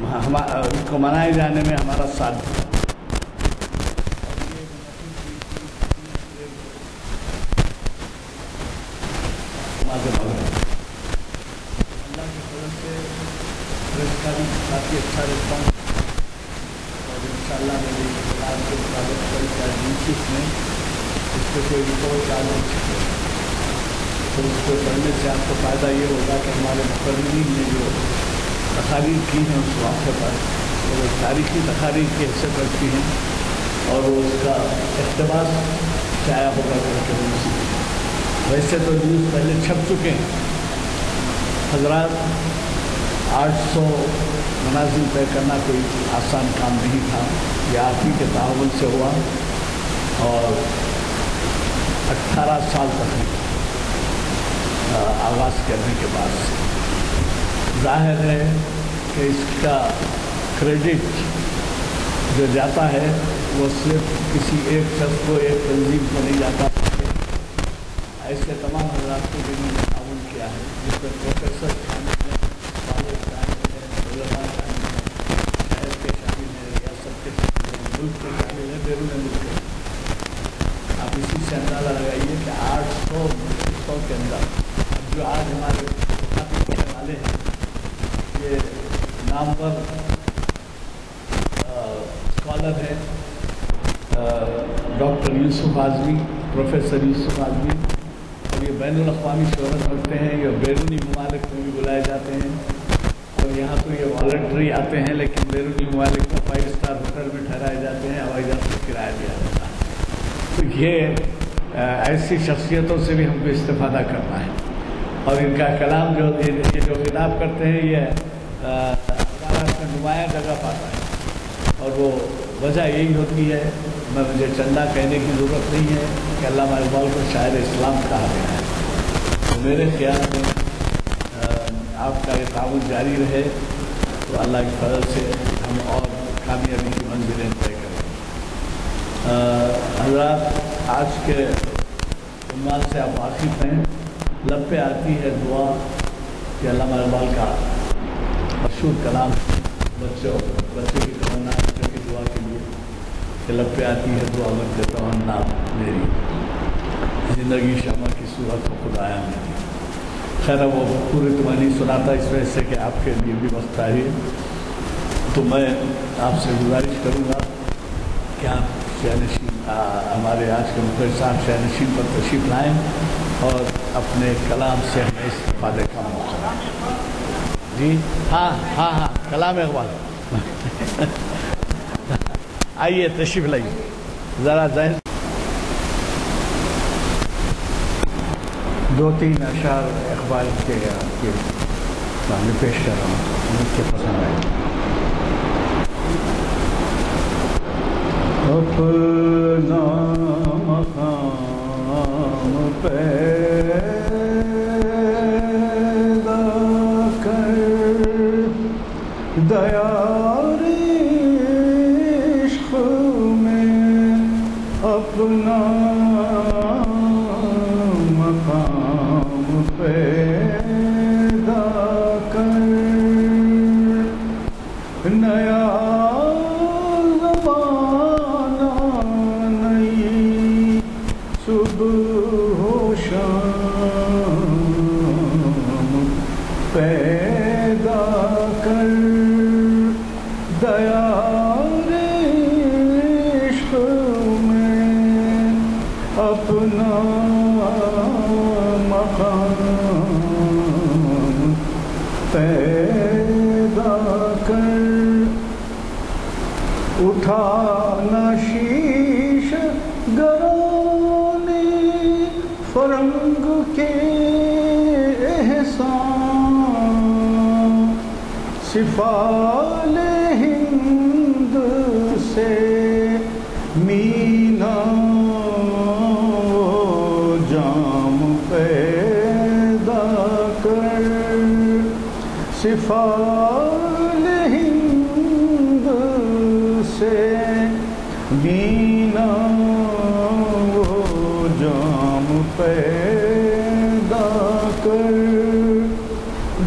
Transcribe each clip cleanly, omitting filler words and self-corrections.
اس کو منائے جانے میں ہمارا ساتھ دیا۔ اللہ کے فضل سے پریس کا بھی کافی اچھا رسپانس، اور انشاءاللہ میری اطلاعات کے مطابق کل کا یوٹیوب میں اس پہ کوئی رپورٹ آ نہیں سکے، تو اس کو پڑھنے سے آپ کو فائدہ یہ ہوگا کہ ہمارے مقررین نے جو تقاریر کی ہیں اس واقعے پر، وہ تاریخی تقاریر کی حیثیت رکھتی ہیں، اور وہ اس کا اقتباس شائع ہوگا کر کے نیوز۔ ویسے تو نیوز پہلے چھپ چکے ہیں حضرات، 800 منازل طے کرنا کوئی آسان کام نہیں تھا، یہ آپ ہی کے تعاون سے ہوا، اور 18 سال تک آغاز کرنے کے بعد سے ظاہر ہے کہ اس کا کریڈٹ جو جاتا ہے وہ صرف کسی ایک شخص کو، ایک تنظیم کو نہیں جاتا، ایسے تمام حضرات کو جنہوں نے تعاون کیا ہے، جس میں پروفیسر شامل ہیں، والد شامل ہیں، علماء شامل ہیں، شہر کے شامل ہیں، ریاست کے شامل ہیں، ملک کے شامل ہیں، بیرون ملک کے۔ آپ اسی سے اندازہ لگائیے کہ 800 کے اندر اب جو آج ہمارے کافی کرنے والے ہیں، یہ نامور اسکالر ہیں، ڈاکٹر یوسف اعظمی، پروفیسر یوسف اعظمی، اور یہ بین الاقوامی شہرت رکھتے ہیں، یہ بیرونی ممالک میں بھی بلائے جاتے ہیں، اور یہاں تو یہ والنٹری آتے ہیں، لیکن بیرونی ممالک میں 5 اسٹار ہوٹل میں ٹھہرائے جاتے ہیں، ہوائی جہاز کا کرایہ دیا جاتا ہے۔ تو یہ ایسی شخصیتوں سے بھی ہم کو استفادہ کرنا ہے، اور ان کا کلام یہ جو خطاب کرتے ہیں، یہ ہمارا اس میں نمایاں جگہ پاتا ہے، اور وہ وجہ یہی ہوتی ہے، مجھے چندہ کہنے کی ضرورت نہیں ہے کہ علامہ اقبال کو شاعر اسلام کہا گیا ہے۔ تو میرے خیال میں آپ کا یہ تعاون جاری رہے تو اللہ کی فضل سے ہم اور کامیابی کی منزلیں طے کریں۔ حضرات، آج کے عنوان سے آپ واقف ہیں، لب پہ آتی ہے دعا، کہ علامہ اقبال کا مشہور کلام بچے کی تمنا، بچوں کی دعا کے لیے، کہ لب پہ آتی ہے دعا مت تمنا میری، زندگی شمع کی صورت ہو خدایا میری۔ خیر وہ پورے تو میں نہیں سناتا، اس وجہ سے کہ آپ کے لیے بھی وقت آئی، تو میں آپ سے گزارش کروں گا کہ آپ شہنشین ہمارے آج کے مخرج صاحب شہنشین پر تشریف لائیں اور اپنے کلام سے ہمیں استفادے کا موقع دیں۔ جی ہاں کلام اقبال آئیے تشریف لائیے، ذرا ذہن 2-3 اشعار اقبال کے آپ کے سامنے پیش کر رہا ہوں، مجھ کے پسند آئے۔ اپنا مقام پیدا کر، دیار عشق میں اپنا مقام پیدا کر، نیا زمانہ نئی صبح و شام پیدا کر، دیار عشق میں اپنا مقام پیدا کر، اٹھانا شیش گرانے فرنگ کے احسان، سفال ہند سے مینا جام پیدا کر، سفال ہند سے مینا جام پیدا کر،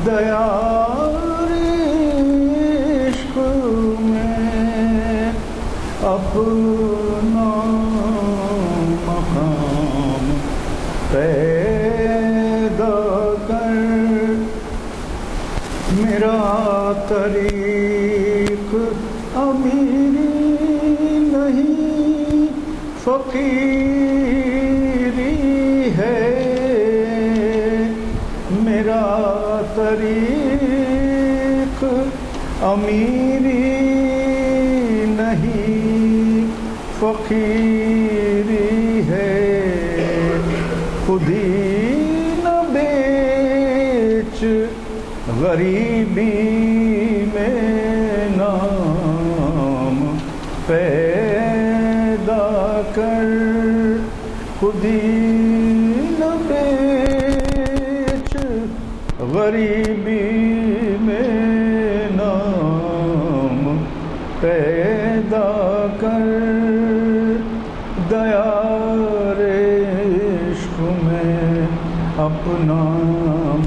دیار عشق اپنا مقام پیدا کر، میرا طریق امیری نہیں فقیری ہے، میرا طریق امیری نہیں فقیری ہے، خود ہی نہ بیچ غریبی میں نام پیدا کر، خود ہی نہ بیچ غریبی میں نام پیدا کر، دیار عشق میں اپنا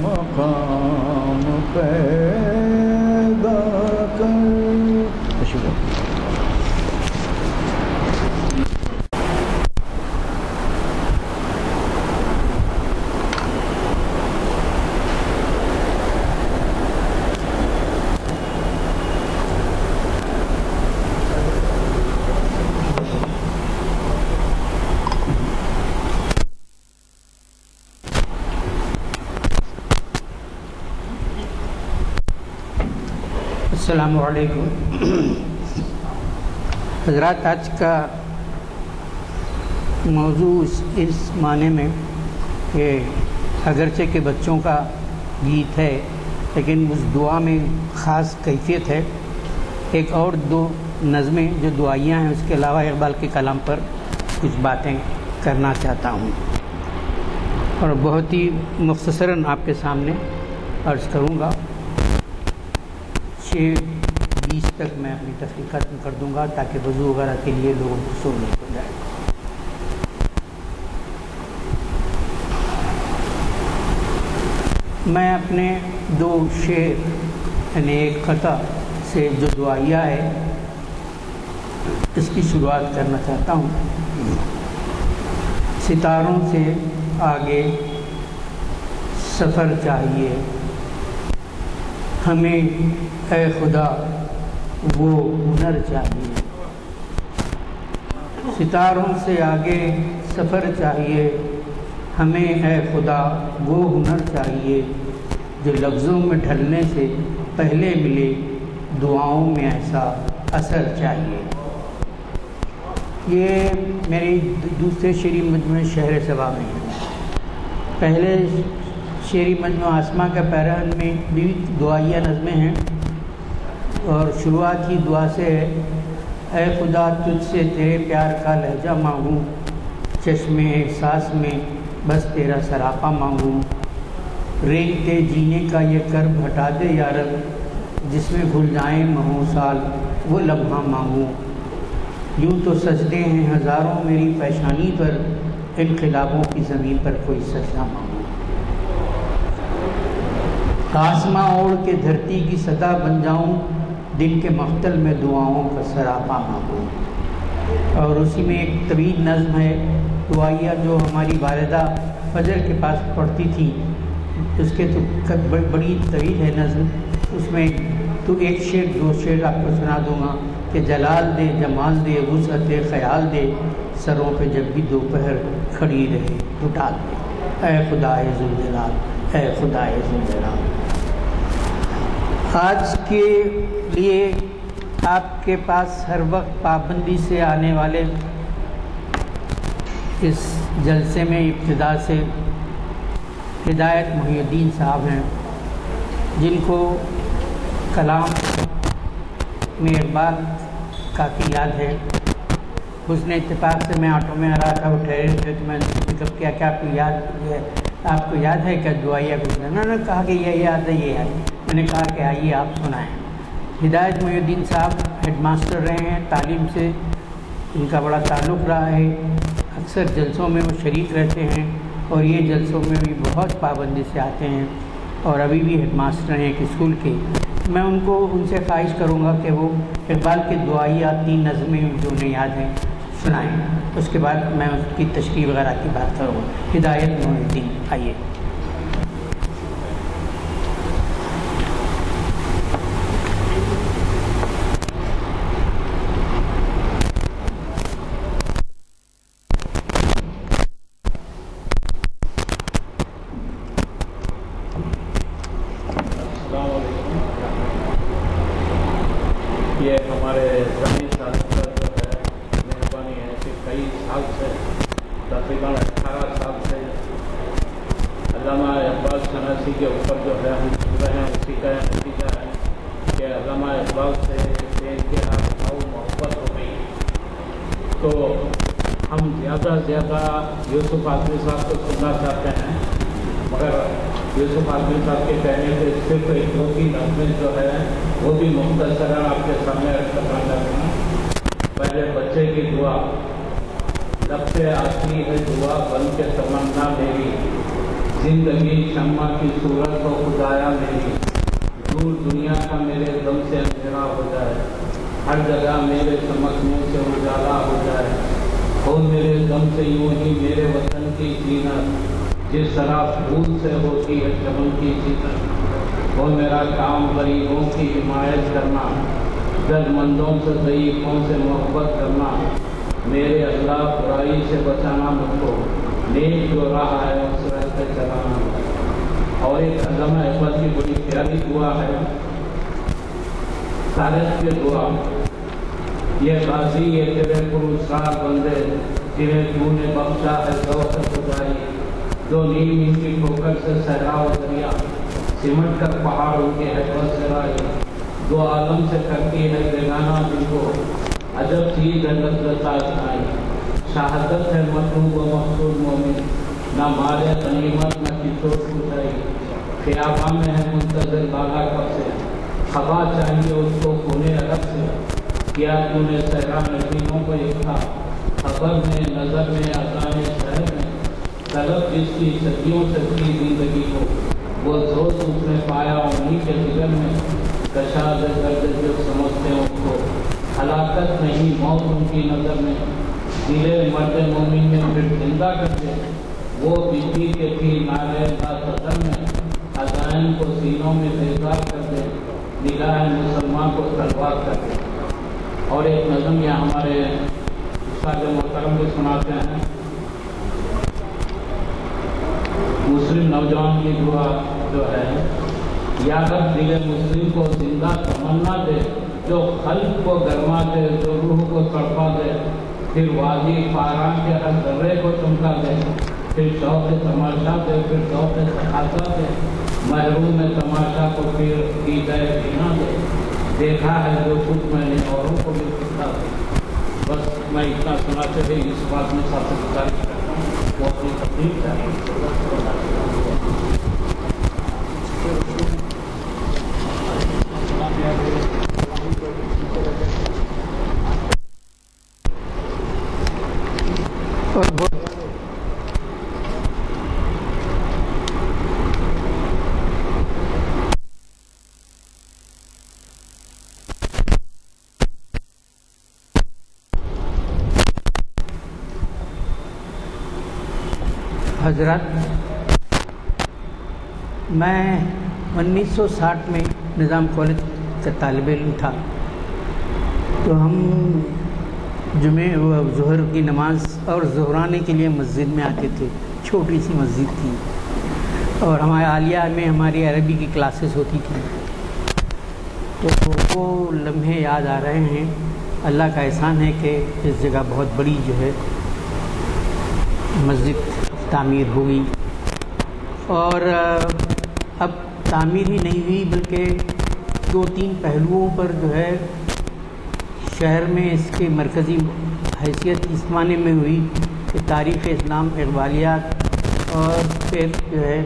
مقام پیدا کر۔ السلام علیکم حضرات، آج کا موضوع اس معنی میں کہ اگرچہ کہ بچوں کا گیت ہے لیکن اس دعا میں خاص کیفیت ہے۔ ایک اور دو نظمیں جو دعائیاں ہیں اس کے علاوہ اقبال کے کلام پر کچھ باتیں کرنا چاہتا ہوں، اور بہت ہی مختصراً آپ کے سامنے عرض کروں گا۔ 6:20 تک میں اپنی تفریح ختم کر دوں گا تاکہ وضو وغیرہ کے لیے لوگوں کو سہولت ہو جائے۔ میں اپنے دو شعر یعنی ایک قطع سے جو دعائیہ ہے اس کی شروعات کرنا چاہتا ہوں۔ ستاروں سے آگے سفر چاہیے ہمیں، اے خدا وہ ہنر چاہیے، ستاروں سے آگے سفر چاہیے ہمیں، اے خدا وہ ہنر چاہیے جو لفظوں میں ڈھلنے سے پہلے ملے، دعاؤں میں ایسا اثر چاہیے۔ یہ میری دوسرے شعری مجموعے شہر صبا میں ہے۔ پہلے شعری مجموعہ آسماں کا پیرہن میں بھی دعائیہ نظمیں ہیں، اور شروعات کی دعا سے ہے، اے خدا تجھ سے تیرے پیار کا لہجہ مانگوں، چشم احساس میں بس تیرا سراپا مانگوں، رینگتے جینے کا یہ کرب ہٹا دے یا رب، جس میں بھول جائیں ماہوں سال وہ لمحہ مانگوں، یوں تو سجدے ہیں ہزاروں میری پیشانی پر، انقلابوں کی زمین پر کوئی سجدہ مانگوں، آسماں اوڑھ کے دھرتی کی سطح بن جاؤں، دن کے مقتل میں دعاؤں کا سراپا مانگوں۔ اور اسی میں ایک طویل نظم ہے دعائیہ جو ہماری والدہ فجر کے پاس پڑھتی تھی، اس کے تو بڑی طویل ہے نظم، اس میں تو ایک شعر دو شعر آپ کو سنا دوں گا کہ جلال دے جمال دے وسعت خیال دے، سروں پہ جب بھی دوپہر کھڑی رہے اٹھا دے، اے خدائے ذوالجلال، اے خدائے ذوالجلال۔ آج کے لیے آپ کے پاس ہر وقت پابندی سے آنے والے اس جلسے میں ابتدا سے ہدایت محی الدین صاحب ہیں، جن کو کلام میں اقبال کافی یاد ہے۔ حسن اتفاق سے میں آٹو میں آ رہا تھا، وہ ٹھہرے تھے تو میں نے پک اپ کیا کہ آپ کو یاد ہے کیا دعائیہ کچھ؟ انہوں نے کہا کہ یہ یاد ہے، یہ یاد ہے۔ میں نے کہا کہ آئیے آپ سنائیں۔ ہدایت محی الدین صاحب ہیڈ ماسٹر رہے ہیں، تعلیم سے ان کا بڑا تعلق رہا ہے، اکثر جلسوں میں وہ شریک رہتے ہیں، اور یہ جلسوں میں بھی بہت پابندی سے آتے ہیں، اور ابھی بھی ہیڈ ماسٹر ہیں ایک اسکول کے۔ میں ان سے خواہش کروں گا کہ وہ اقبال کے دعائیہ 3 نظمیں جو انہیں یاد ہیں سنائیں، اس کے بعد میں اس کی تشریح وغیرہ کی بات کروں گا۔ ہدایت محی الدین، آئیے۔ یہ ہمارے زمین صاحب کا جو ہے مہربانی ہے کہ کئی سال سے تقریباً 18 سال سے علامہ اقبال شناسی کے اوپر جو ہے ہم سن رہے ہیں، اسی کا نتیجہ ہے کہ علامہ اقبال سے ان کے ہاتھ محبت ہو گئی، تو ہم زیادہ سے زیادہ یوسف آدمی صاحب کو سننا چاہتے ہیں، مگر یوسف آدمی صاحب کے کہنے سے صرف 2-3 نظمیں جو ہے وہ بھی مختصراً آپ کے سامنے رکھ کرنا چاہتا ہوں۔ پہلے بچے کی دعا، لب سے آتی ہے دعا بن کے تمنا میری، زندگی شمع کی صورت ہو خدایا میری، دور دنیا کا میرے دم سے اندھیرا ہو جائے، ہر جگہ میرے چمکنے سے اجالا ہو جائے، ہو میرے دم سے یوں ہی میرے وطن کی زینت، جس طرح پھول سے ہوتی ہے چمن کی زینت، وہ میرا کام غریبوں کی حمایت کرنا، درد مندوں سے ضعیفوں سے محبت کرنا، میرے اللہ برائی سے بچانا مجھ کو، نیک جو رہا ہے اس راستے چلانا۔ اور ایک علامہ اقبال کی بڑی پیاری دعا ہے، سارت کی دعا، یہ غازی یہ تیرے پرسرار بندے جنہیں تو نے بخشا ہے ذوق خدائی، جو نیم نیم کی ٹھوکر سے صحرا و دریا سمٹ کر پہاڑ ان کے ہے بس رائی، دو عالم سے کرتی ہے بیگانہ دل کو، عجب چیز ہے لذت آزمائی، شہادت ہے مطلوب و مقصود مومن، نہ مارے غنیمت نہ کچوٹ کچائی، خیاباں میں ہے منتظر باغا کب سے، خبا چاہیے اس کو کونے عرب سے، کیا تو نے صحرا نشینوں کو یکتا، خبر میں نظر میں اذان شہر میں، طلب جس کی صدیوں سے کی زندگی کو، وہ ذوق اس نے پایا انہی کے جگر میں، کشاد درد جو سمجھتے ہیں ان کو، ہلاکت نہیں موت ان کی نظر میں، دلے مرد مومن میں پھر زندہ کر دے، وہ بجلی کے تھی نارے لا قدر میں، عزائم کو سینوں میں بیزار کر دے، نگاہ مسلمان کو تلوار کر دے۔ اور ایک نظم یہ ہمارے استاد محترم بھی سناتے ہیں، مسلم نوجوان کی دعا جو ہے، یا رب دل مسلم کو زندہ تمنا دے، جو قلب کو گرما دے، جو روح کو تڑپا دے، پھر وادی فاران کے ہر ذرے کو چمکا دے، پھر شوق تماشا دے، پھر ذوق تقاضا دے، محروم میں تماشا کو پھر کی گئے پینا دے، دیکھا ہے جو کچھ میں نے اوروں کو بھی سکھا دے۔ بس میں اتنا سناتے ہوئے اس بات میں ساتھ سے گزارش کرتا ہوں، وہ اپنی تقریر چاہیے۔ حضرات، میں 1960 میں نظام کالج کا طالب علم تھا، تو ہم جمعہ و ظہر کی نماز اور ظہرانے کے لیے مسجد میں آتے تھے، چھوٹی سی مسجد تھی، اور ہمارے عالیہ میں ہماری عربی کی کلاسز ہوتی تھیں، تو وہ لمحے یاد آ رہے ہیں۔ اللہ کا احسان ہے کہ اس جگہ بہت بڑی جو ہے مسجد تعمیر ہوئی، اور اب تعمیر ہی نہیں ہوئی بلکہ 2-3 پہلوؤں پر جو ہے شہر میں اس کی مرکزی حیثیت اس معنی میں ہوئی کہ تاریخ اسلام، اقبالیات، اور پھر جو ہے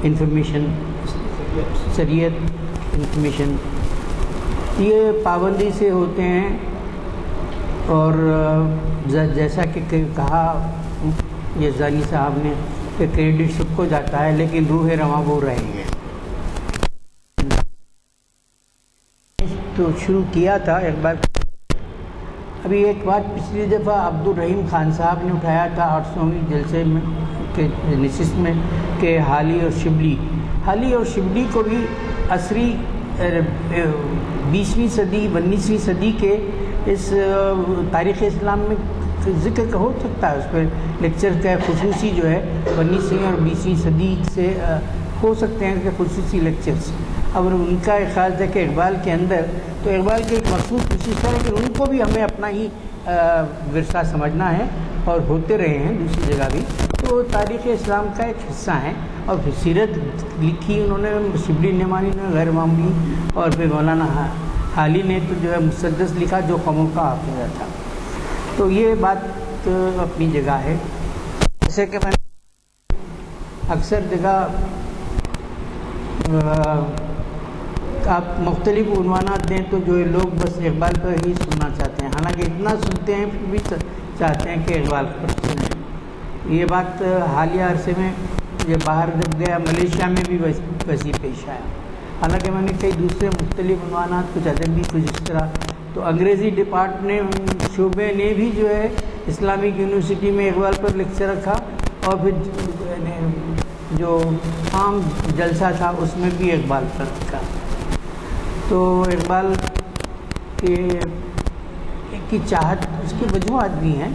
انفارمیشن، شریعت، انفارمیشن، یہ پابندی سے ہوتے ہیں، اور جیسا کہ کہا یہ زانی صاحب نے کہ کریڈٹ سب کو جاتا ہے لیکن روح رواں وہ رہیں گے۔ تو شروع کیا تھا اقبال. ابھی ایک بات پچھلی دفعہ عبدالرحیم خان صاحب نے اٹھایا تھا 800ویں جلسے میں کے نشست میں کہ حالی اور شبلی کو بھی عصری 20ویں صدی 19ویں صدی کے اس تاریخ اسلام میں ذکر ہو سکتا ہے. اس پہ لیکچر کا خصوصی جو ہے 19ویں اور 20ویں صدی سے ہو سکتے ہیں کہ خصوصی لیکچرز. اب ان کا ایک خیال تھا کہ اقبال کے اندر تو اقبال کی ایک مخصوص خصوصیت ہے کہ ان کو بھی ہمیں اپنا ہی ورثہ سمجھنا ہے اور ہوتے رہے ہیں دوسری جگہ بھی. تو تاریخ اسلام کا ایک حصہ ہیں اور پھر سیرت لکھی انہوں نے شبلی نعمانی نے غیر معمولی, اور پھر مولانا حالی نے تو جو ہے مسدس لکھا جو قوموں کا حافظہ تھا. تو یہ بات اپنی جگہ ہے. جیسے کہ میں اکثر جگہ آپ مختلف عنوانات دیں تو جو لوگ بس اقبال پر ہی سننا چاہتے ہیں, حالانکہ اتنا سنتے ہیں پھر بھی چاہتے ہیں کہ اقبال پر سنیں. یہ بات حالیہ عرصے میں یہ باہر جب گیا ملیشیا میں بھی ویسی پیش آیا. حالانکہ میں نے کئی دوسرے مختلف عنوانات کچھ ادبی کچھ اس طرح, تو انگریزی ڈپارٹمنٹ شعبے نے بھی جو ہے اسلامک یونیورسٹی میں اقبال پر لیکچر رکھا, اور پھر جو عام جلسہ تھا اس میں بھی اقبال پر رکھا. تو اقبال کی چاہت, اس کی وجوہات بھی ہیں.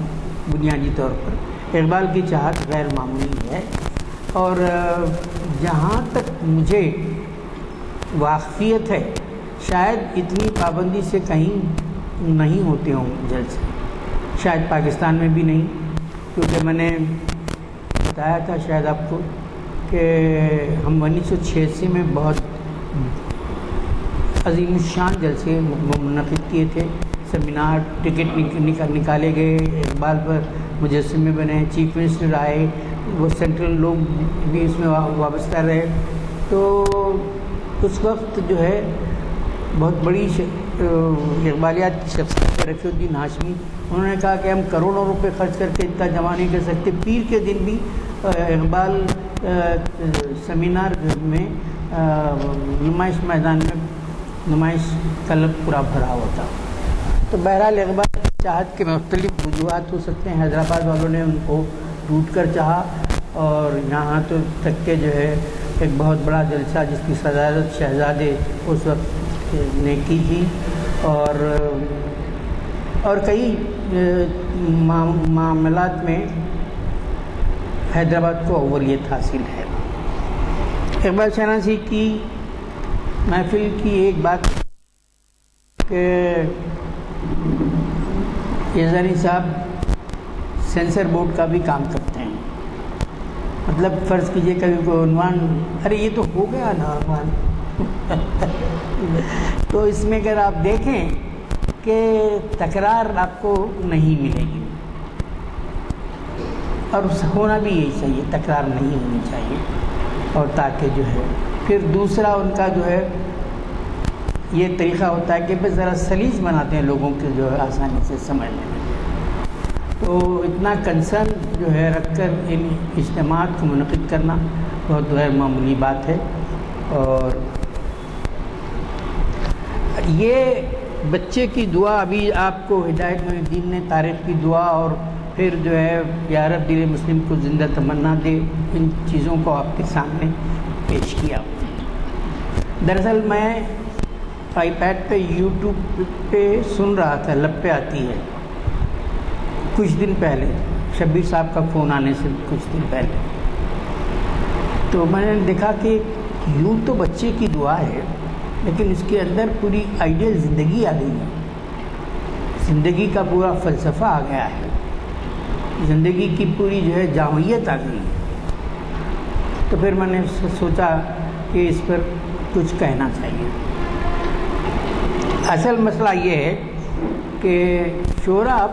بنیادی طور پر اقبال کی چاہت غیر معمولی ہے, اور جہاں تک مجھے واقفیت ہے شاید اتنی پابندی سے کہیں نہیں ہوتے ہوں جلسے, شاید پاکستان میں بھی نہیں, کیونکہ میں نے بتایا تھا شاید آپ کو کہ ہم 1986 میں بہت عظیم الشان جلسے منعقد کیے تھے. سیمینار, ٹکٹ نکالے گئے, اقبال پر مجسمے بنے, چیف منسٹر آئے, وہ سینٹرل لوگ بھی اس میں وابستہ رہے. تو اس وقت جو ہے بہت بڑی اقبالیات کی شخصیت رفیع الدین ہاشمی, انہوں نے کہا کہ ہم کروڑوں روپے خرچ کر کے اتنا جمع نہیں کر سکتے. پیر کے دن بھی اقبال سیمینار میں نمائش میدان میں نمائش کلب پورا بھرا ہوتا. تو بہرحال اقبال کی چاہت کے مختلف وجوہات ہو سکتے ہیں. حیدرآباد والوں نے ان کو ٹوٹ کر چاہا, اور یہاں تو تک کہ جو ہے ایک بہت بڑا جلسہ جس کی صدارت شہزادے اس وقت نے کی تھی, اور کئی معاملات میں حیدرآباد کو اولیت حاصل ہے. اقبال شہنازی کی محفل کی ایک بات کہ یزدانی صاحب سینسر بورڈ کا بھی کام کرتے ہیں. مطلب فرض کیجئے کبھی کوئی عنوان, ارے یہ تو ہو گیا نا عنوان تو اس میں اگر آپ دیکھیں کہ تکرار آپ کو نہیں ملے گی, اور ہونا بھی یہی چاہیے, تکرار نہیں ہونی چاہیے. اور تاکہ جو ہے پھر دوسرا ان کا جو ہے یہ طریقہ ہوتا ہے کہ بس ذرا سلیس بناتے ہیں لوگوں کے جو ہے آسانی سے سمجھنے میں. تو اتنا کنسرن جو ہے رکھ کر ان اجتماعات کو منعقد کرنا بہت غیر معمولی بات ہے. اور یہ بچے کی دعا, ابھی آپ کو ہدایت محی الدین نے طارق کی دعا اور پھر جو ہے یا رب دل مسلم کو زندہ تمنا دے, ان چیزوں کو آپ کے سامنے پیش کیا. دراصل میں آئی پیڈ پہ یوٹیوب پہ سن رہا تھا, لب پہ آتی ہے, کچھ دن پہلے شبیر صاحب کا فون آنے سے کچھ دن پہلے. تو میں نے دیکھا کہ یوں تو بچے کی دعا ہے لیکن اس کے اندر پوری آئیڈیل زندگی آ گئی ہے, زندگی کا پورا فلسفہ آ گیا ہے, زندگی کی پوری جو ہے جامعیت آ گئی ہے. تو پھر میں نے سوچا کہ اس پر کچھ کہنا چاہیے. اصل مسئلہ یہ ہے کہ شعراء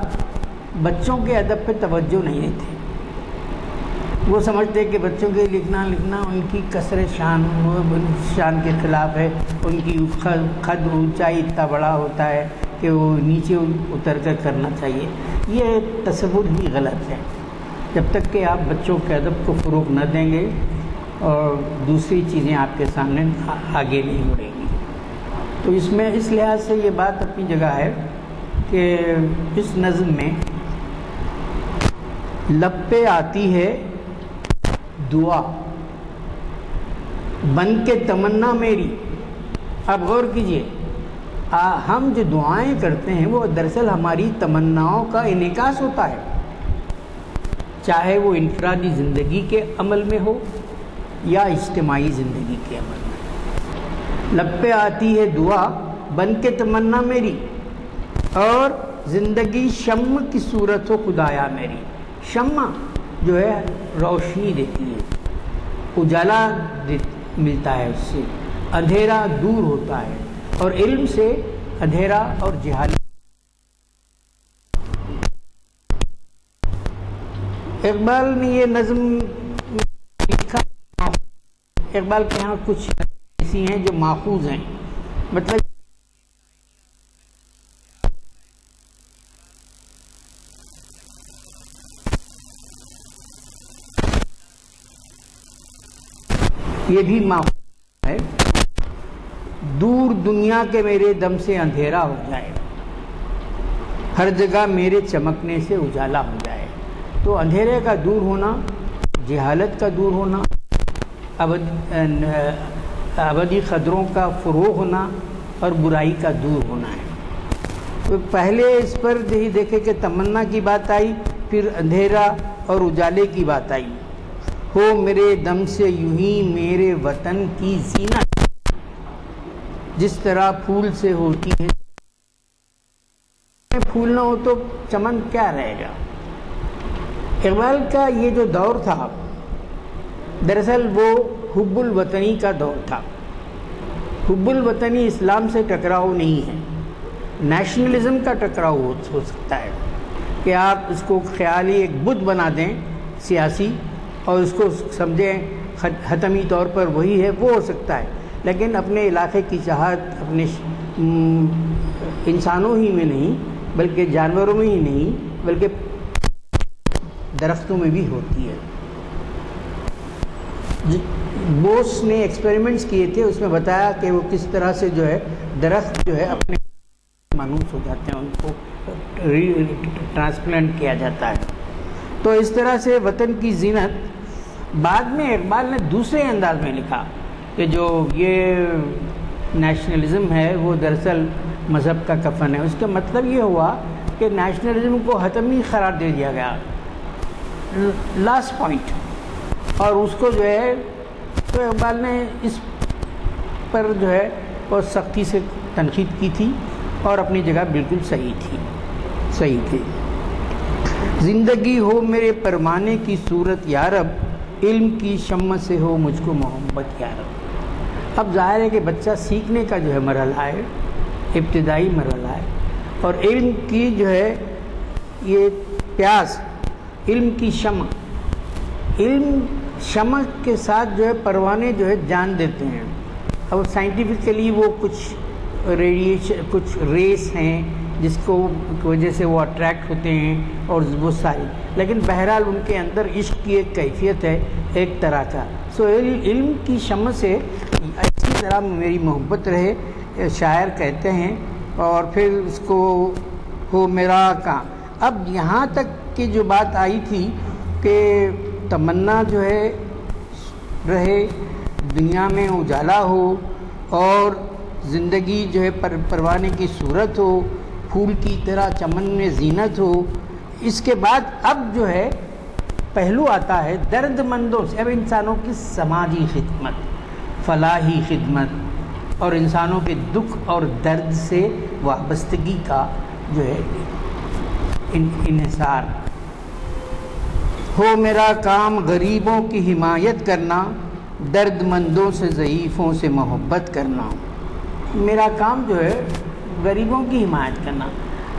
بچوں کے ادب پہ توجہ نہیں دیتے. وہ سمجھتے کہ بچوں کے لکھنا ان کی کسر شان شان کے خلاف ہے, ان کی خد اونچائی اتنا بڑا ہوتا ہے کہ وہ نیچے اتر کر کرنا چاہیے. یہ تصور ہی غلط ہے. جب تک کہ آپ بچوں کے ادب کو فروغ نہ دیں گے اور دوسری چیزیں آپ کے سامنے آگے نہیں بڑھیں گی. تو اس میں اس لحاظ سے یہ بات اپنی جگہ ہے کہ اس نظم میں لب پہ آتی ہے دعا بن کے تمنا میری. اب غور کیجئے، ہم جو دعائیں کرتے ہیں وہ دراصل ہماری تمناؤں کا انعکاس ہوتا ہے، چاہے وہ انفرادی زندگی کے عمل میں ہو یا اجتماعی زندگی کے عمل میں. لب پہ آتی ہے دعا بن کے تمنا میری، اور زندگی شمع کی صورت ہو خدایا میری. شمع جو ہے روشنی دیتی ہے، اجالا ملتا ہے، اس سے اندھیرا دور ہوتا ہے، اور علم سے اندھیرا اور جہالت. اقبال نے یہ نظم لکھا. اقبال کے یہاں کچھ ایسی ہیں جو ماخوذ ہیں، مطلب یہ بھی ماخوذ ہے. دور دنیا کے میرے دم سے اندھیرا ہو جائے، ہر جگہ میرے چمکنے سے اجالا ہو جائے. تو اندھیرے کا دور ہونا، جہالت کا دور ہونا، ابدی قدروں کا فروغ ہونا اور برائی کا دور ہونا ہے. تو پہلے اس پر یہی دیکھے کہ تمنا کی بات آئی، پھر اندھیرا اور اجالے کی بات آئی. ہو میرے دم سے یوں ہی میرے وطن کی زینت، جس طرح پھول سے ہوتی ہے. پھول نہ ہو تو چمن کیا رہے گا. اقبال کا یہ جو دور تھا دراصل وہ حب الوطنی کا دور تھا. حب الوطنی اسلام سے ٹکراؤ نہیں ہے، نیشنلزم کا ٹکراؤ ہو سکتا ہے کہ آپ اس کو خیالی ایک بت بنا دیں سیاسی، اور اس کو سمجھیں حتمی طور پر وہی ہے، وہ ہو سکتا ہے. لیکن اپنے علاقے کی چاہت اپنے انسانوں ہی میں نہیں بلکہ جانوروں میں ہی نہیں بلکہ درختوں میں بھی ہوتی ہے. بوس نے ایکسپیریمنٹس کیے تھے، اس میں بتایا کہ وہ کس طرح سے جو ہے درخت جو ہے اپنے مانوس ہو جاتے ہیں، ان کو ٹرانسپلانٹ کیا جاتا ہے. تو اس طرح سے وطن کی زینت. بعد میں اقبال نے دوسرے انداز میں لکھا کہ جو یہ نیشنلزم ہے وہ دراصل مذہب کا کفن ہے. اس کا مطلب یہ ہوا کہ نیشنلزم کو حتمی قرار دے دیا گیا، لاسٹ پوائنٹ، اور اس کو جو ہے تو اقبال نے اس پر جو ہے بہت سختی سے تنقید کی تھی اور اپنی جگہ بالکل صحیح تھی. زندگی ہو میرے پروانے کی صورت یارب، علم کی شمع سے ہو مجھ کو محبت یارب. اب ظاہر ہے کہ بچہ سیکھنے کا جو ہے مرحلہ ہے، ابتدائی مرحلہ ہے، اور علم کی جو ہے یہ پیاس، علم کی شمع، علم شمع کے ساتھ جو ہے پروانے جو ہے جان دیتے ہیں. اب سائنٹیفکلی وہ کچھ ریڈیشن، کچھ ریس ہیں جس کو وجہ سے وہ اٹریکٹ ہوتے ہیں اور وہ ساری، لیکن بہرحال ان کے اندر عشق کی ایک کیفیت ہے ایک طرح کا. سو علم کی شمع سے اسی طرح میری محبت رہے، شاعر کہتے ہیں. اور پھر اس کو ہو میرا کام. اب یہاں تک کی جو بات آئی تھی کہ تمنا جو ہے رہے، دنیا میں اجالا ہو، اور زندگی جو ہے پروانے کی صورت ہو، پھول کی طرح چمن میں زینت ہو. اس کے بعد اب جو ہے پہلو آتا ہے درد مندوں سے. اب انسانوں کی سماجی خدمت، فلاحی خدمت اور انسانوں کے دکھ اور درد سے وابستگی کا جو ہے انحصار. ہو میرا کام غریبوں کی حمایت کرنا، درد مندوں سے ضعیفوں سے محبت کرنا. میرا کام جو ہے غریبوں کی حمایت کرنا.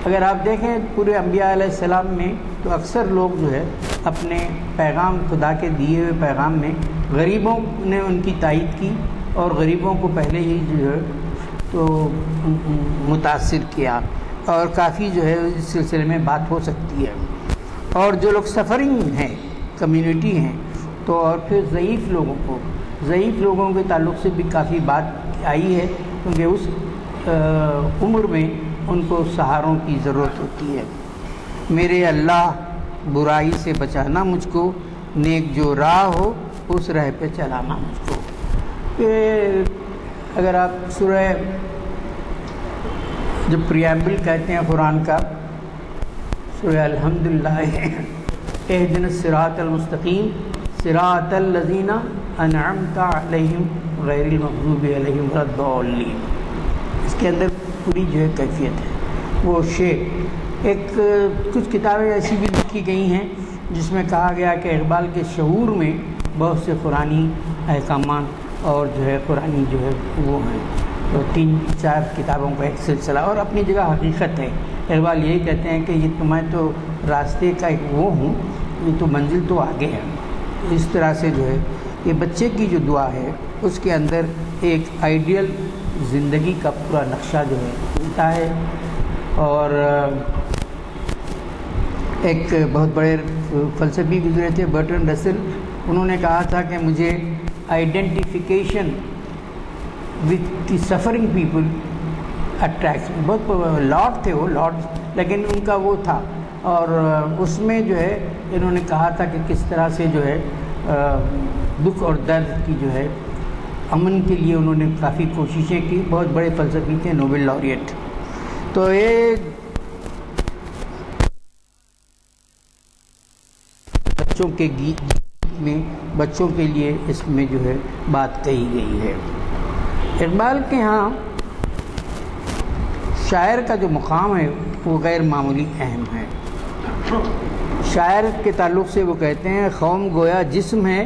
اگر آپ دیکھیں پورے انبیاء علیہ السلام میں تو اکثر لوگ جو ہے اپنے پیغام، خدا کے دیے ہوئے پیغام میں غریبوں نے ان کی تائید کی اور غریبوں کو پہلے ہی جو ہے تو متاثر کیا، اور کافی جو ہے اس سلسلے میں بات ہو سکتی ہے. اور جو لوگ سفرنگ ہیں، کمیونٹی ہیں، تو اور پھر ضعیف لوگوں کے تعلق سے بھی کافی بات آئی ہے، کیونکہ عمر میں ان کو سہاروں کی ضرورت ہوتی ہے۔ میرے اللہ برائی سے بچانا مجھ کو، نیک جو راہ ہو اس راہ پہ چلانا مجھ کو۔ اگر آپ سورہ جو پریامبل کہتے ہیں قرآن کا، سورہ الحمدللہ اہدنا الصراط المستقیم صراط الذین انعمت علیہم غیر المغضوب علیہم ولا الضالین، اس کے اندر پوری جو ہے کیفیت ہے وہ شعر۔ کچھ کتابیں ایسی بھی لکھی گئی ہیں جس میں کہا گیا کہ اقبال کے شعور میں بہت سے قرآنی احکامات اور جو ہے قرآنی جو ہے وہ ہیں، تو 3-4 کتابوں کا ایک سلسلہ، اور اپنی جگہ حقیقت ہے۔ اقبال یہی کہتے ہیں کہ یہ تو میں تو راستے کا ایک وہ ہوں، یہ تو منزل تو آگے ہے۔ اس طرح سے جو ہے یہ بچے کی جو دعا ہے اس کے اندر ایک آئیڈیل زندگی کا پورا نقشہ جو ہے ملتا ہے۔ اور ایک بہت بڑے فلسفی گزرے تھے برٹرن رسل، انہوں نے کہا تھا کہ مجھے identification with the suffering people attracts, بہت لارڈ تھے وہ لارڈ، لیکن ان کا وہ تھا، اور اس میں جو ہے انہوں نے کہا تھا کہ کس طرح سے جو ہے دکھ اور درد کی جو ہے امن کے لیے انہوں نے کافی کوششیں کی۔ بہت بڑے فلسفی تھے، نوبل لاریٹ۔ تو یہ بچوں کے گیت میں بچوں کے لیے اس میں جو ہے بات کہی گئی ہے۔ اقبال کے ہاں شاعر کا جو مقام ہے وہ غیر معمولی اہم ہے۔ شاعر کے تعلق سے وہ کہتے ہیں قوم گویا جسم ہے،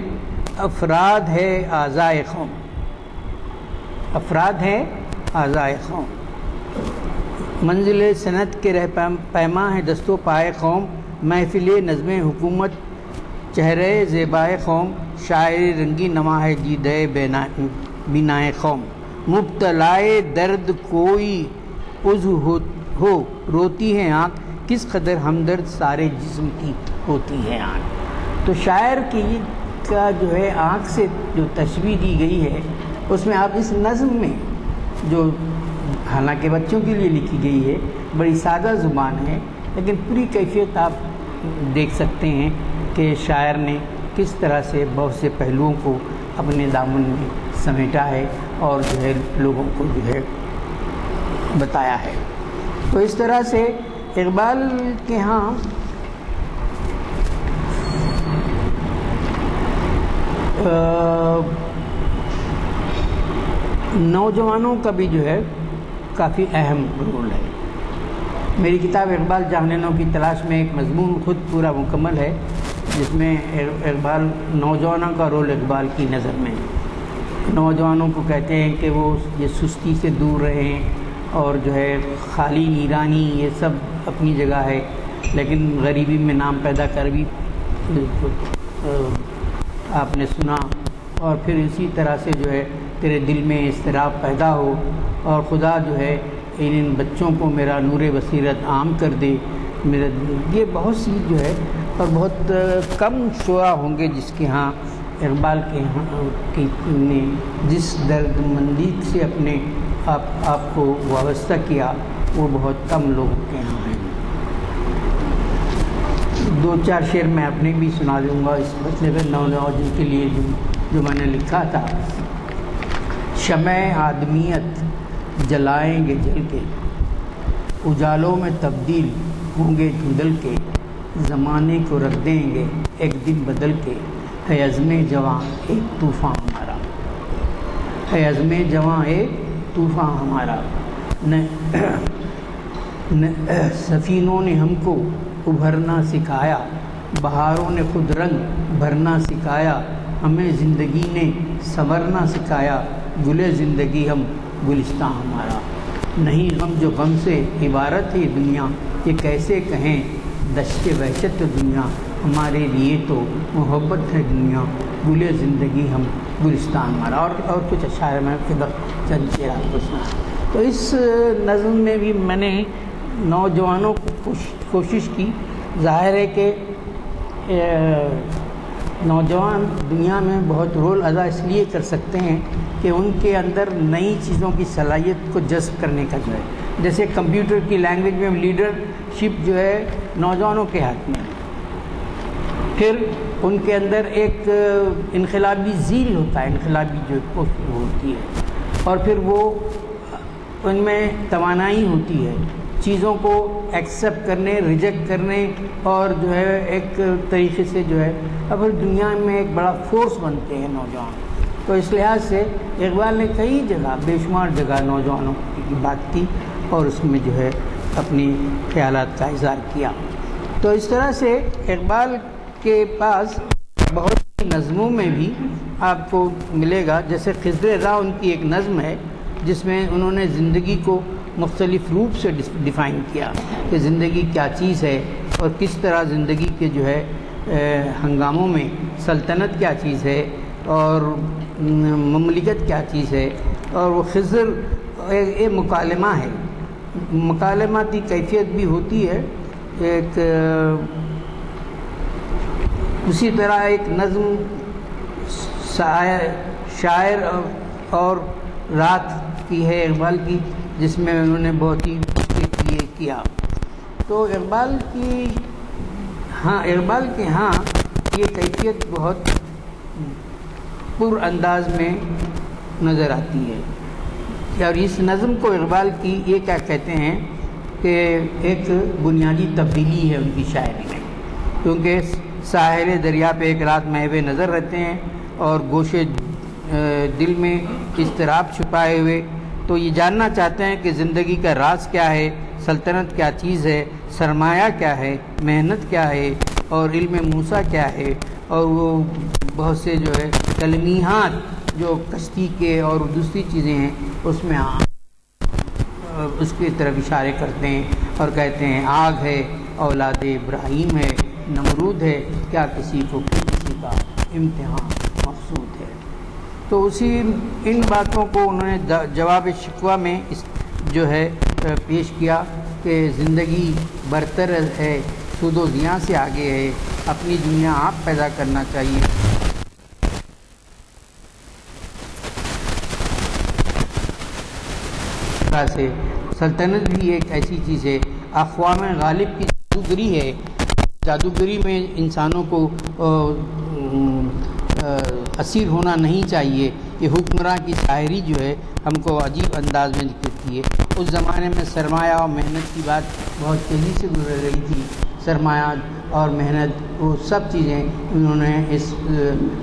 افراد ہے اعضائے قوم، افراد ہے اعضائے قوم، منزل صنعت کے رہ پیما ہے دست و پائے قوم، محفل نظم حکومت چہرے زیبائے قوم، شاعر رنگی نما ہے دیدہ بینائے قوم، مبتلائے درد کوئی عضو ہو روتی ہے آنکھ، کس قدر ہمدرد سارے جسم کی ہوتی ہے آنکھ۔ تو شاعر کی کا جو ہے آنکھ سے جو تشبیہ دی گئی ہے اس میں آپ اس نظم میں جو حالانکہ بچوں کے لیے لکھی گئی ہے بڑی سادہ زبان ہے، لیکن پوری کیفیت آپ دیکھ سکتے ہیں کہ شاعر نے کس طرح سے بہت سے پہلوؤں کو اپنے دامن میں سمیٹا ہے اور جو ہے لوگوں کو جو ہے بتایا ہے۔ تو اس طرح سے اقبال کے ہاں نوجوانوں کا بھی جو ہے کافی اہم رول ہے۔ میری کتاب اقبال جہانینوں کی تلاش میں ایک مضمون خود پورا مکمل ہے جس میں اقبال نوجوانوں کا رول اقبال کی نظر میں، نوجوانوں کو کہتے ہیں کہ وہ یہ سستی سے دور رہیں اور جو ہے خالی نیرانی یہ سب اپنی جگہ ہے، لیکن غریبی میں نام پیدا کر بھی آپ نے سنا، اور پھر اسی طرح سے جو ہے تیرے دل میں اضطراب پیدا ہو، اور خدا جو ہے ان بچوں کو میرا نور بصیرت عام کر دے، میرا یہ بہت سی جو ہے، اور بہت کم شعراء ہوں گے جس کے ہاں اقبال کے ہاں نے جس درد مندی سے اپنے آپ کو وابستہ کیا وہ بہت کم لوگوں کے ہاں ہیں۔ 2-4 شعر میں اپنے بھی سنا دوں گا اس مسئلے پہ، نوجوان کے لیے جو میں نے لکھا تھا۔ شمع آدمیت جلائیں گے جل کے، اجالوں میں تبدیل ہوں گے دھندل کے، زمانے کو رکھ دیں گے ایک دن بدل کے، ہے عزم جواں ایک طوفان ہمارا، ہے عزم جواں ایک طوفان ہمارا، سفینوں نے ہم کو ابھرنا سکھایا، بہاروں نے خود رنگ بھرنا سکھایا، ہمیں زندگی نے سنورنا سکھایا، گلے زندگی ہم گلستان ہمارا، نہیں غم جو غم سے عبارت ہے دنیا، یہ کیسے کہیں دشت وحشت دنیا، ہمارے لیے تو محبت ہے دنیا، گلے زندگی ہم گلستان ہمارا، اور کچھ اشعار میں کے وقت چند شعر کو سنا۔ تو اس نظم میں بھی میں نے نوجوانوں کو کوشش کی، ظاہر ہے کہ نوجوان دنیا میں بہت رول ادا اس لیے کر سکتے ہیں کہ ان کے اندر نئی چیزوں کی صلاحیت کو جذب کرنے کا جو ہے، جیسے کمپیوٹر کی لینگویج میں لیڈرشپ جو ہے نوجوانوں کے ہاتھ میں ہے، پھر ان کے اندر ایک انقلابی ذیل ہوتا ہے، انقلابی جو ہوتی ہے، اور پھر وہ ان میں توانائی ہوتی ہے چیزوں کو ایکسیپٹ کرنے، ریجیکٹ کرنے، اور جو ہے ایک طریقے سے جو ہے اب دنیا میں ایک بڑا فورس بنتے ہیں نوجوان۔ تو اس لحاظ سے اقبال نے کئی جگہ، بے شمار جگہ نوجوانوں کی بات کی اور اس میں جو ہے اپنی خیالات کا اظہار کیا۔ تو اس طرح سے اقبال کے پاس بہت سی نظموں میں بھی آپ کو ملے گا، جیسے خضر راہ ان کی ایک نظم ہے جس میں انہوں نے زندگی کو مختلف روپ سے ڈیفائن کیا کہ زندگی کیا چیز ہے اور کس طرح زندگی کے جو ہے ہنگاموں میں سلطنت کیا چیز ہے اور مملکت کیا چیز ہے، اور وہ خضر ایک مکالمہ ہے، مکالماتی کیفیت بھی ہوتی ہے ایک۔ اسی طرح ایک نظم شاعر اور رات کی ہے اقبال کی، جس میں انہوں نے بہت ہی یہ کیا۔ تو اقبال کے ہاں یہ کیفیت بہت پر انداز میں نظر آتی ہے، اور اس نظم کو اقبال کی یہ کیا کہتے ہیں کہ ایک بنیادی تبدیلی ہے ان کی شاعری میں، کیونکہ ساحل دریا پہ ایک رات محو نظر رہتے ہیں اور گوشے دل میں اضطراب چھپائے ہوئے، تو یہ جاننا چاہتے ہیں کہ زندگی کا راز کیا ہے، سلطنت کیا چیز ہے، سرمایہ کیا ہے، محنت کیا ہے، اور علم موسیٰ کیا ہے، اور وہ بہت سے جو ہے کلمیات جو کشتی کے اور دوسری چیزیں ہیں اس میں اس کی طرف اشارے کرتے ہیں اور کہتے ہیں آگ ہے، اولاد ابراہیم ہے، نمرود ہے، کیا کسی کو کسی کا امتحان مقصود ہے۔ تو ان باتوں کو انہوں نے جواب شکوہ میں جو ہے پیش کیا کہ زندگی برتر ہے، سود و زیاں سے آگے ہے، اپنی دنیا آپ پیدا کرنا چاہیے۔ سے سلطنت بھی ایک ایسی چیز ہے، اقوام غالب کی جادوگری ہے، جادوگری میں انسانوں کو اسیر ہونا نہیں چاہیے۔ یہ حکمراں کی شاعری جو ہے ہم کو عجیب انداز میں دکھتی ہے۔ اس زمانے میں سرمایہ اور محنت کی بات بہت تیزی سے گزر رہی تھی، سرمایہ اور محنت وہ سب چیزیں انہوں نے اس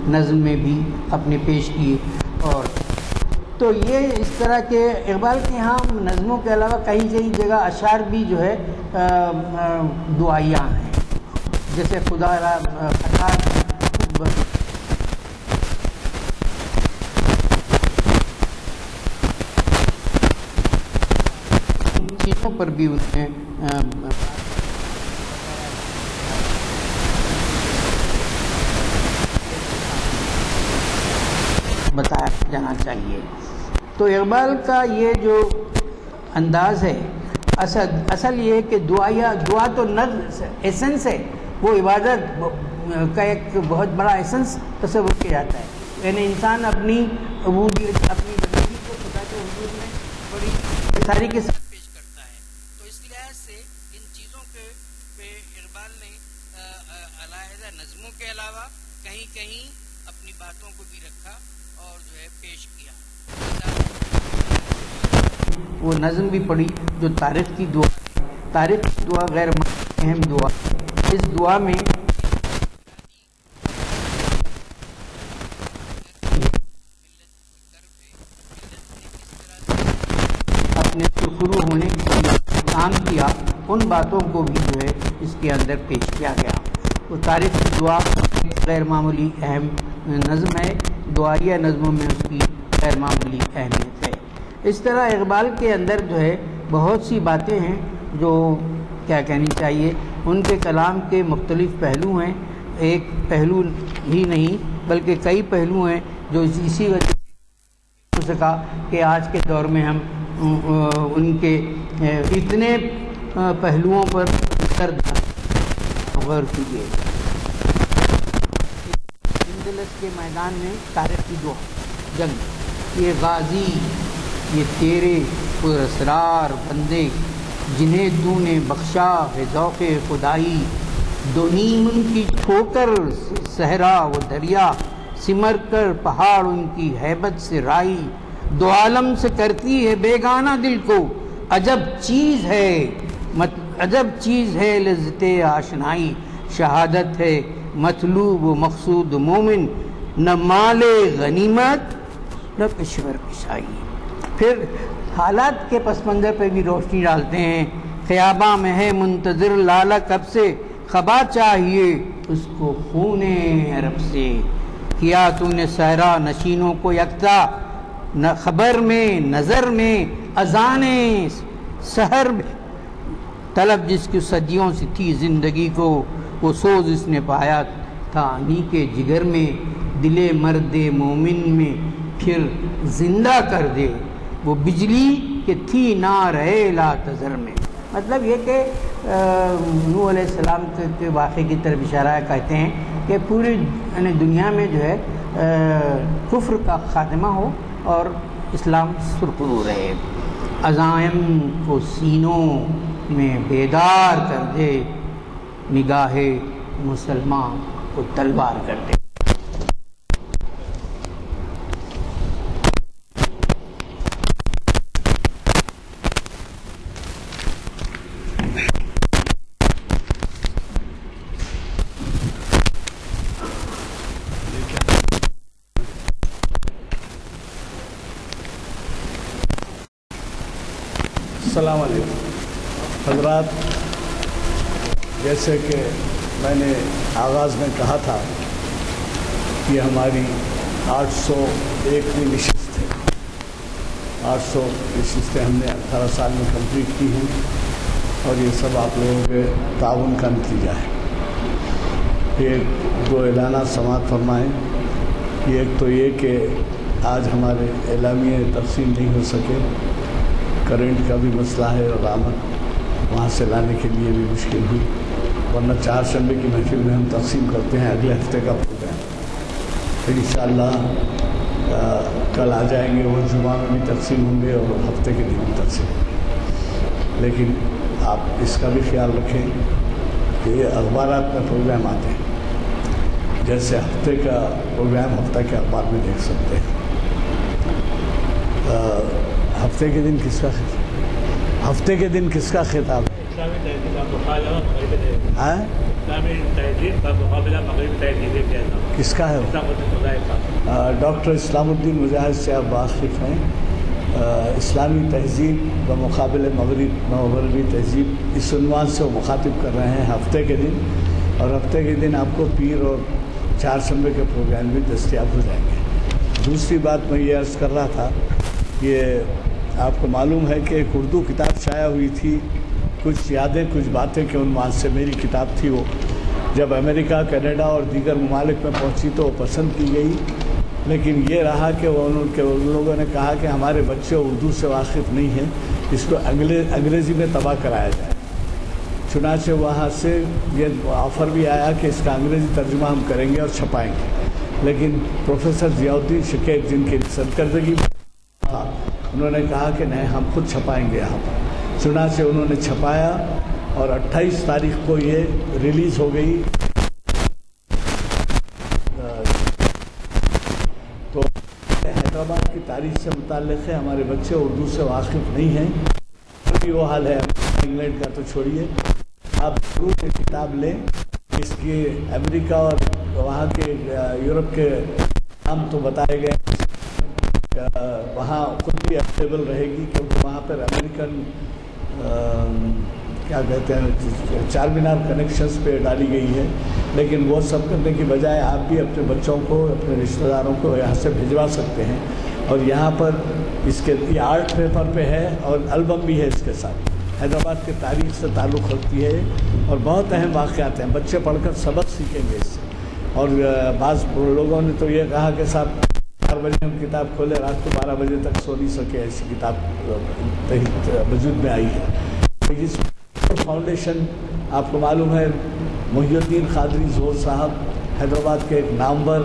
نظم میں بھی اپنے پیش کی۔ اور تو یہ اس طرح کے اقبال کے ہاں نظموں کے علاوہ کئی جگہ اشعار بھی جو ہے دعائیاں ہیں، جیسے خدا چیزوں پر بھی انہیں بتایا جانا چاہیے۔ تو اقبال کا یہ جو انداز ہے اصل یہ ہے کہ دعا تو ایسنس ہے، وہ عبادت کا ایک بہت بڑا ایسنس تصور کیا جاتا ہے، یعنی انسان اپنی عبودیت، اپنی زندگی کو خدا کے حضور میں بڑی ساری کے ساتھ پیش کرتا ہے۔ تو اس لحاظ سے ان چیزوں کے پہ اقبال نے علیحدہ نظموں کے علاوہ کہیں کہیں اپنی باتوں کو بھی رکھا اور جو ہے پیش کیا۔ وہ نظم بھی پڑھی جو تاریخ کی دعا، تاریخ کی دعا غیر اہم دعا، اس دعا میں اپنے سرخرو ہونے کے کام کیا، ان باتوں کو بھی جو ہے اس کے اندر پیش کیا گیا۔ وہ تاریخ کی دعا غیر معمولی اہم نظم ہے، دعائیہ نظموں میں اس کی غیر معمولی اہمیت ہے۔ اس طرح اقبال کے اندر جو ہے بہت سی باتیں ہیں جو کیا کہنی چاہیے، ان کے کلام کے مختلف پہلو ہیں، ایک پہلو ہی نہیں بلکہ کئی پہلو ہیں جو اسی وجہ سے ہو سکا کہ آج کے دور میں ہم ان کے اتنے پہلوؤں پر غور کیجیے۔ اندلس کے میدان میں تاریخ کی دعا جنگ، یہ غازی یہ تیرے پراسرار بندے جنہیں تو نے بخشا ہے ذوق خدائی، دو نیم ان کی ٹھوکر صحرا و دریا، سمر کر پہاڑ ان کی ہیبت سے رائی، دو عالم سے کرتی ہے بیگانہ دل کو، عجب چیز ہے لذت آشنائی، شہادت ہے مطلوب و مقصود مومن، نہ مال غنیمت نہ پشور پشائی۔ پھر حالات کے پس منظر پہ بھی روشنی ڈالتے ہیں۔ خیاباں میں ہے منتظر لالہ کب سے، خبا چاہیے اس کو خون عرب سے، کیا تو نے صحرا نشینوں کو یکتا، نہ خبر میں نظر میں اذان سحر میں، طلب جس کی صدیوں سے تھی زندگی کو، وہ سوز اس نے پایا تھا انہی کے جگر میں، دل مرد مومن میں پھر زندہ کر دے، وہ بجلی کہ تھی نار ہے لا تذر میں۔ مطلب یہ کہ نوح علیہ السلام کے واقعے کی طرف اشارہ کہتے ہیں کہ پوری دنیا میں جو ہے کفر کا خاتمہ ہو اور اسلام سرخرو رہے، عزائم کو سینوں میں بیدار کر دے، نگاہ مسلمان کو تلوار کر دے۔ السلام علیکم حضرات، جیسے کہ میں نے آغاز میں کہا تھا کہ ہماری 801ویں نشست ہے، 800 نشستیں ہم نے 18 سال میں کمپلیٹ کی ہیں، اور یہ سب آپ لوگوں کے تعاون کا نتیجہ ہے۔ ایک دو اعلانات سماعت فرمائیں۔ ایک تو یہ کہ آج ہمارے اعلامیے تقسیم نہیں ہو سکے، کرنٹ کا بھی مسئلہ ہے اور آمد وہاں سے لانے کے لیے بھی مشکل ہوئی، ورنہ 4 شنبے کی محفل میں ہم تقسیم کرتے ہیں اگلے ہفتے کا پروگرام، پھر انشاءاللہ کل آ جائیں گے، وہ جمعہ میں بھی تقسیم ہوں گے اور ہفتے کے دن بھی تقسیم ہوں گے۔ لیکن آپ اس کا بھی خیال رکھیں کہ یہ اخبارات میں پروگرام آتے ہیں، جیسے ہفتے کا پروگرام ہفتہ کے اخبار میں دیکھ سکتے ہیں۔ ہفتے کے دن کس کا خطاب؟ ہفتے کے دن کس کا خطاب ہے؟ اسلامی تہذیب کا مقابلہ مغربی تہذیب۔ ہاں، اسلامی تہذیب کا مقابلہ مغربی تہذیب کے ساتھ۔ کس کا ہے وہ؟ اسلام الدین مجاہد صاحب۔ ڈاکٹر اسلام الدین مجاہد سے آپ واقف ہیں۔ اسلامی تہذیب و مقابل مغربی تہذیب، اس عنوان سے وہ مخاطب کر رہے ہیں ہفتے کے دن، اور ہفتے کے دن آپ کو پیر اور 4 شنبے کے پروگرام بھی دستیاب ہو جائیں گے۔ دوسری بات میں یہ عرض کر رہا تھا کہ آپ کو معلوم ہے کہ ایک اردو کتاب شائع ہوئی تھی، کچھ یادیں کچھ باتیں کے عنوان سے میری کتاب تھی۔ وہ جب امریکہ، کینیڈا اور دیگر ممالک میں پہنچی تو وہ پسند کی گئی، لیکن یہ رہا کہ ان لوگوں نے کہا کہ ہمارے بچے اردو سے واقف نہیں ہیں، اس کو انگریزی میں طبع کرایا جائے۔ چنانچہ وہاں سے یہ آفر بھی آیا کہ اس کا انگریزی ترجمہ ہم کریں گے اور چھپائیں گے، لیکن پروفیسر ضیاء الدین شکیت جن کی سرکردگی تھا، انہوں نے کہا کہ نہیں، ہم خود چھپائیں گے یہاں پر۔ چنانچہ انہوں نے چھپایا اور 28 تاریخ کو یہ ریلیز ہو گئی۔ تو حیدرآباد کی تاریخ سے متعلق ہے، ہمارے بچے اردو سے واقف نہیں ہیں، ابھی وہ حال ہے، انگلینڈ کا تو چھوڑیے، آپ ضرور یہ کتاب لیں۔ اس کی امریکہ اور وہاں کے یورپ کے نام تو بتائے گئے، وہاں خود بھی اویلیبل رہے گی، کیونکہ وہاں پر امریکن کیا کہتے ہیں چار مینار کنیکشنز پہ ڈالی گئی ہے، لیکن وہ سب کرنے کی بجائے آپ بھی اپنے بچوں کو، اپنے رشتہ داروں کو یہاں سے بھجوا سکتے ہیں، اور یہاں پر اس کے یہ آرٹ پیپر پہ ہے اور البم بھی ہے اس کے ساتھ، حیدرآباد کے تاریخ سے تعلق رکھتی ہے اور بہت اہم واقعات ہیں، بچے پڑھ کر سبق سیکھیں گے اس سے۔ اور بعض لوگوں نے تو یہ کہا کہ صاحب 4 بجے ہم کتاب کھولے، رات کو 12 بجے تک سو نہیں سکے، ایسی کتاب وجود میں آئی ہے۔ اس فاؤنڈیشن آپ کو معلوم ہے محی الدین قادری زور صاحب حیدرآباد کے ایک نامور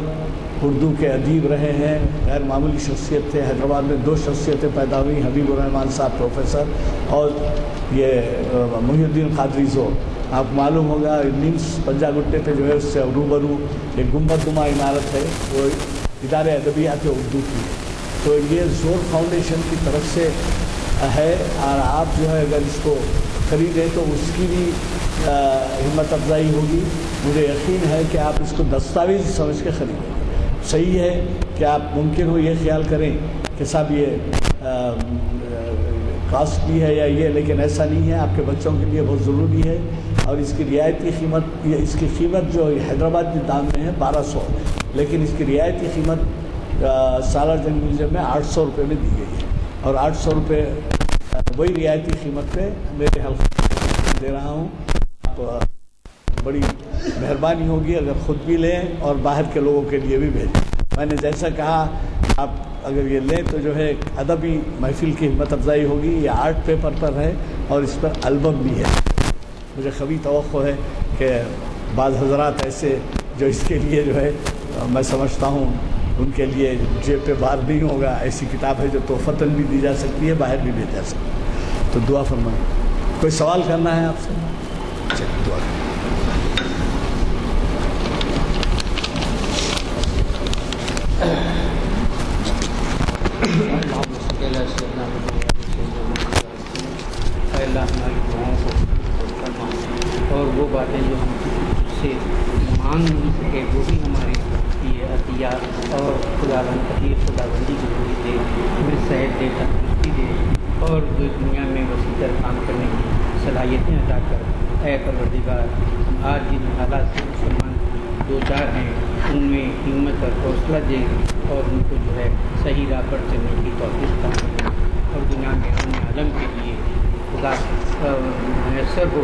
اردو کے ادیب رہے ہیں، غیر معمولی شخصیت تھے. حیدرآباد میں 2 شخصیتیں پیدا ہوئی، حبیب الرحمان صاحب پروفیسر اور یہ محی الدین قادری زو. آپ کو معلوم ہوگا نیمس پنجا گٹے پہ جو ہے اس سے روبرو ایک گنبد نما عمارت ہے، وہ ادارے ادبیات اردو کی. تو یہ زور فاؤنڈیشن کی طرف سے ہے، اور آپ جو ہے اگر اس کو خریدیں تو اس کی بھی ہمت افزائی ہوگی. مجھے یقین ہے کہ آپ اس کو دستاویز سمجھ کے خریدیں. صحیح ہے کہ آپ ممکن ہو یہ خیال کریں کہ صاحب یہ کاسٹلی ہے یا یہ، لیکن ایسا نہیں ہے. آپ کے بچوں کے لیے بہت ضروری ہے. اور اس کی رعایتی قیمت، اس کی قیمت جو حیدرآباد کے دام میں ہے 1200، لیکن اس کی رعایتی قیمت سالار جنگ میوزیم میں 800 روپے میں دی گئی ہے. اور 800 روپے وہی رعایتی قیمت پہ میرے حلقے دے رہا ہوں. آپ بڑی مہربانی ہوگی اگر خود بھی لیں اور باہر کے لوگوں کے لیے بھی بھیجیں. میں نے جیسا کہا، آپ اگر یہ لیں تو جو ہے ادبی محفل کی ہمت افزائی ہوگی. یہ آرٹ پیپر پر ہے اور اس پر البم بھی ہے. مجھے قوی توقع ہے کہ بعض حضرات ایسے جو اس کے لیے جو ہے میں سمجھتا ہوں ان کے لیے جیب پہ بار نہیں ہوگا. ایسی کتاب ہے جو تحفتاً بھی دی جا سکتی ہے، باہر بھی بھیجا سکتی ہے. تو دعا فرمائیں. کوئی سوال کرنا ہے آپ سے؟ چلیے دعا کریں. اللہ ہماری دعاؤں کو فرما، اور وہ باتیں جو ہم سے مانگ نہیں سکے وہ بھی ہمارے یہ عطیات، اور خداوندی کی پوری دے، ہمیں صحت دے، تندرستی دے، اور جو دنیا میں وسیع تر کام کرنے کی صلاحیتیں عطا کر. اے پروردگار، ہم آج جن حالات سے مسلمان دو چار ہیں ان میں ہمت اور حوصلہ دے، اور ان کو جو ہے صحیح راہ پر چلنے کی توفیق عطا کرے، اور دنیا میں امن عالم کے لیے خدا میسر ہو،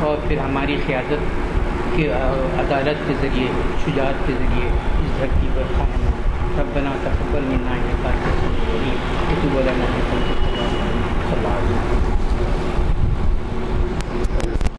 اور پھر ہماری قیادت کے عدالت کے ذریعے، شجاعت کے ذریعے اس دھرتی پر قائم ہو. ربنا تقبل منا انک انت السمیع العلیم وتب علینا انک انت التواب الرحیم. صلی اللہ علیہ وسلم.